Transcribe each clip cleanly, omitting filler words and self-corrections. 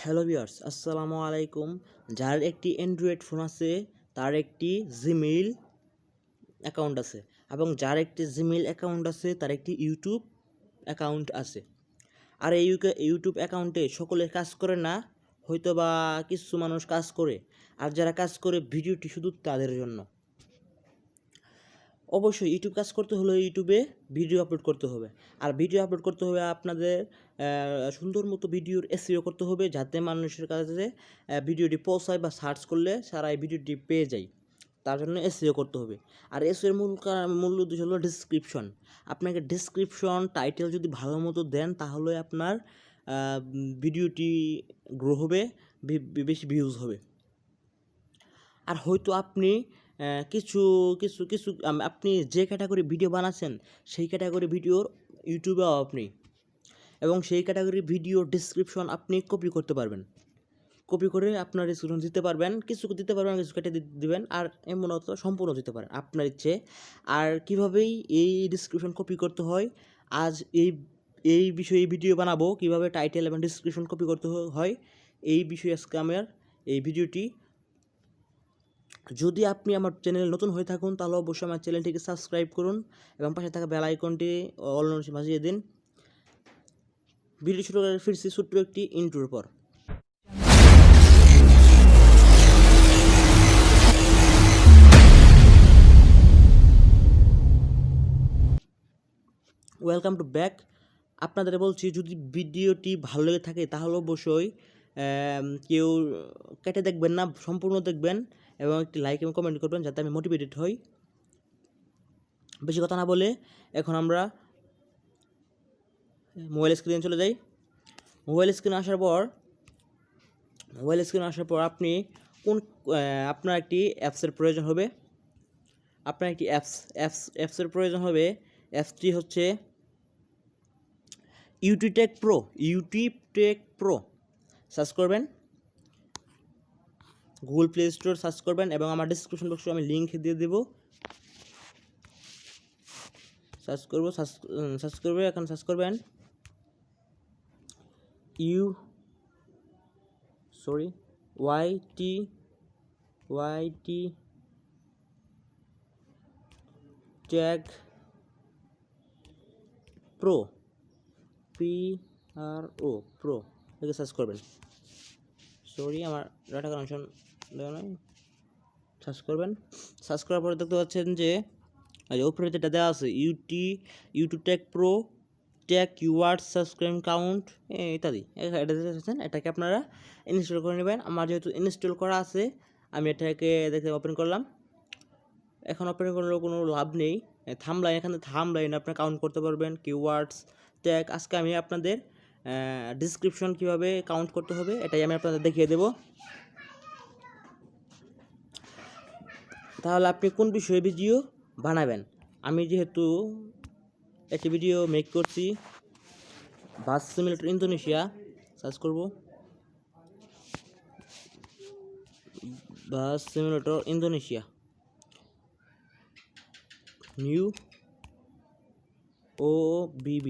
Hello viewers, আসসালামু আলাইকুম। যার একটি অ্যান্ড্রয়েড ফোন আছে তার একটি জিমেইল অ্যাকাউন্ট আছে, এবং যার একটি জিমেইল অ্যাকাউন্ট আছে তার একটি ইউটিউব অ্যাকাউন্ট আছে। আর এই ইউটিউব অ্যাকাউন্টে সকলে কাজ করে না, হয়তো বা কিছু মানুষ কাজ করে, আর যারা কাজ করে ভিডিওটি শুধু তাদের জন্য। অবশ্যই ইউটিউব কাজ করতে হলে ইউটিউবে ভিডিও আপলোড করতে হবে, আর ভিডিও আপলোড করতে হবে আপনাদের সুন্দর মতো ভিডিওর এসইও করতে হবে, যাতে মানুষের কাছে ভিডিওটি পৌঁছায় বা সার্চ করলে সারা এই ভিডিওটি পেয়ে যায়। তার জন্য এসইও করতে হবে। আর এসইওর মূল উদ্দেশ্য হলো ডিসক্রিপশন। আপনাকে ডিসক্রিপশন টাইটেল যদি ভালো মতো দেন তাহলে আপনার ভিডিওটি গ্রো হবে, বেশি ভিউজ হবে। আর হয়তো আপনি কিছু কিছু কিছু আপনি যে ক্যাটাগরি ভিডিও বানাচ্ছেন সেই ক্যাটাগরি ভিডিওর ইউটিউবে অভাব নেই, এবং সেই ক্যাটাগরি ভিডিও ডিসক্রিপশন আপনি কপি করতে পারবেন। কপি করে আপনার ডিসক্রিপশন দিতে পারবেন, কিছু দিতে পারবেন, কিছু কেটে দিবেন, আর এমনত সম্পূর্ণ দিতে পারেন আপনার ইচ্ছে। আর কীভাবেই এই ডিসক্রিপশন কপি করতে হয়, আজ এই বিষয়ে ভিডিও বানাবো, কীভাবে টাইটেল এবং ডিসক্রিপশন কপি করতে হয় এই বিষয়ে আজকে আমার এই ভিডিওটি। যদি আপনি আমার চ্যানেলে নতুন হয়ে থাকুন তাহলে অবশ্যই আমার চ্যানেলটিকে সাবস্ক্রাইব করুন এবং পাশে থাকা বেল আইকনটি অল নোটিফিকেশন বাজিয়ে দিন। ভিডিও শুরু করে ফিরছি ছোট্ট একটি ইন্ট্রোর পর। Welcome to back. আপনাদের বলছি, যদি ভিডিওটি ভালো লেগে থাকে তাহলে অবশ্যই কেউ কেটে দেখবেন না, সম্পূর্ণ দেখবেন এবং একটি লাইক এবং কমেন্ট করবেন যাতে আমি মোটিভেটেড হই। বেশি কথা না বলে এখন আমরা মোবাইল স্ক্রিনে চলে যাই। মোবাইল স্ক্রিনে আসার পর আপনি আপনার একটি অ্যাপসের প্রয়োজন হবে। আপনার একটি অ্যাপসের প্রয়োজন হবে। অ্যাপসটি হচ্ছে ইউটিউব টেক প্রো। সার্চ করবেন, গুগল প্লে স্টোর সার্চ করবেন, এবং আমার ডিসক্রিপশন বক্সে আমি লিঙ্ক দিয়ে দেবো। সার্চ করবে, এখন সার্চ করবেন YT ট্যাগ প্রো, প্রো এটাকে সার্চ করবেন। আমার ডাটা কানেকশন দেওয়া নয়। সার্চ করবেন, সার্চ করার পরে দেখতে পাচ্ছেন যে উপরে যেটা দেওয়া আছে YouTube tag pro, tag keyword, subscribe count ইত্যাদি, এটা দেখতেছেন। এটাকে আপনারা ইনস্টল করে নেবেন। আমার যেহেতু ইনস্টল করা আছে আমি এটাকে দেখতে ওপেন করলাম। এখন ওপেন করলেও কোনো লাভ নেই। এখানে থাম্বলাইন আপনারা কাউন্ট করতে পারবেন, কিওয়ার্ডস, ট্যাগ। আজকে আমি আপনাদের ডিসক্রিপশন কীভাবে কাউন্ট করতে হবে এটাই আমি আপনাদের দেখিয়ে দেব। তাহলে আপনি কোন বিষয়ে ভিডিও বানাবেন। আমি যেহেতু একটি ভিডিও মেক করছি বাস সিমুলেটর ইন্দোনেশিয়া, সার্চ করব বাস সিমুলেটর ইন্দোনেশিয়া, নিউ OBB,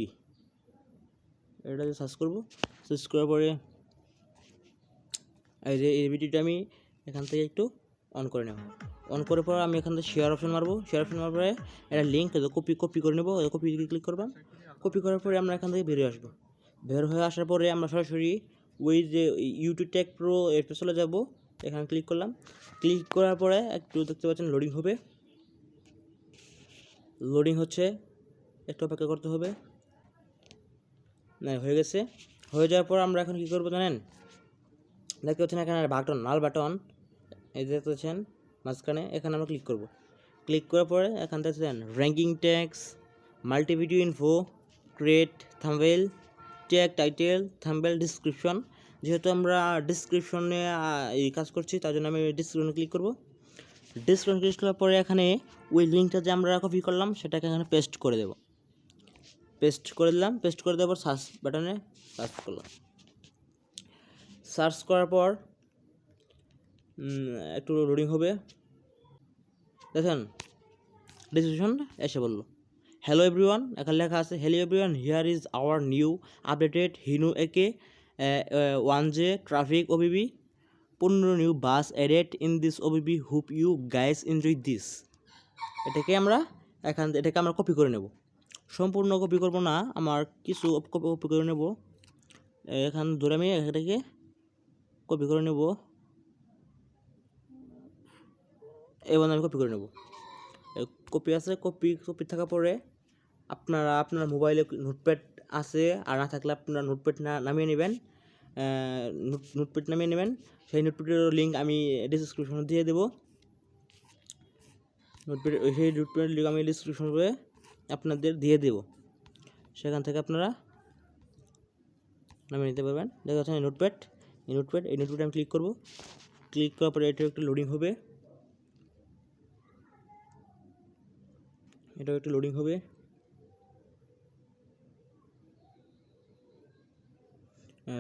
এটাতে সার্চ করব। সার্চ করার পরে এই ভিডিওটা আমি এখান থেকে একটু অন করে নেব। অন করার পর আমি এখান থেকে শেয়ার অপশন মারবো। শেয়ার অপশন মারার পরে একটা লিঙ্ক কপি করে নেব। কপি ক্লিক করবেন। কপি করার পরে আমরা এখান থেকে বেরিয়ে আসবো। বের হয়ে আসার পরে আমরা সরাসরি ওই যে ইউটিউব ট্যাগ প্রো এরপর চলে যাব। এখানে ক্লিক করলাম। ক্লিক করার পরে একটু দেখতে পাচ্ছেন লোডিং হবে। লোডিং হচ্ছে, একটু অপেক্ষা করতে হবে। না, হয়ে গেছে। হয়ে যাওয়ার পর আমরা এখন কী করবো জানেন? দেখতে পাচ্ছেন এখানে লাল বাটন এই দেখতে পাচ্ছেন মাঝখানে, এখানে আমরা ক্লিক করব। ক্লিক করার পরে এখান থেকে ranking tags, multi video info, create thumbnail, tag title, thumbnail, description. যেহেতু আমরা ডিসক্রিপশনে এই কাজ করছি তার জন্য আমি ডিসক্রিপশনে ক্লিক করব। ডিসক্রিপশন ক্লিক করার পরে এখানে ওই লিঙ্কটা যে আমরা কপি করলাম সেটাকে এখানে পেস্ট করে দেব। পেস্ট করে দিলাম। পেস্ট করে দেওয়ার পর সার্চ বাটনে সার্চ করলাম। সার্চ করার পর একটু লোডিং হবে। দেখেন ডিসক্রিপশন এসে বললো হ্যালো এভরিওয়ান। এখানে লেখা আছে hello everyone, here is our new updated হিনু একে 1J traffic OBB 15 new bus added in this OBB, hope you guys enjoy this. এটাকে আমরা কপি করে নেব। সম্পূর্ণ কপি করব না, আমার কিছু কপি করে নেব। এখান ধরে আমি এটাকে কপি করে নেব, এবং আমি কপি করে নেব। কপি আছে, কপি থাকার পরে আপনার মোবাইলে নোটপ্যাড আছে, আর না থাকলে আপনারা নোটপ্যাড নামিয়ে নেবেন। সেই নোটপ্যাডের লিঙ্ক আমি ডিসক্রিপশনে দিয়ে দেবো। সেই নোটপ্যাডের লিঙ্ক আমি ডিসক্রিপশনে আপনাদের দিয়ে দেব, সেখান থেকে আপনারা নামিয়ে নিতে পারবেন। দেখা যাচ্ছে নোটপ্যাড, এই নোটপ্যাডে আমি ক্লিক করব। ক্লিক করার পরে এটা একটু লোডিং হবে,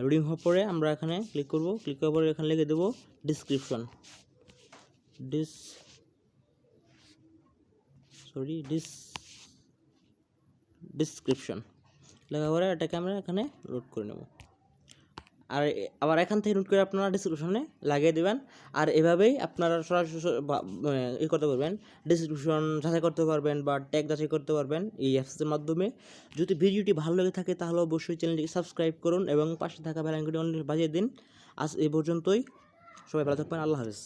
লোডিং হওয়ার পরে আমরা এখানে ক্লিক করব। ক্লিক করার পরে এখানে লিখে দেবো ডিসক্রিপশন, ডিসক্রিপশন লেখার পরে এটাকে আমরা এখানে লোড করে নেব। আর আবার এখান থেকে নোট করে আপনারা ডিসক্রিপশনে লাগিয়ে দেবেন। আর এভাবেই আপনারা সরাসরি করতে পারবেন, ডিসক্রিপশন যাচাই করতে পারবেন বা ট্যাগ যাচাই করতে পারবেন এই অ্যাপসের মাধ্যমে। যদি ভিডিওটি ভালো লেগে থাকে তাহলে অবশ্যই চ্যানেলটিকে সাবস্ক্রাইব করুন এবং পাশে থাকা বেল আইকনটি বাজিয়ে দিন। আজ এই পর্যন্তই, সবাই ভালো থাকবেন, আল্লাহ হাফেজ।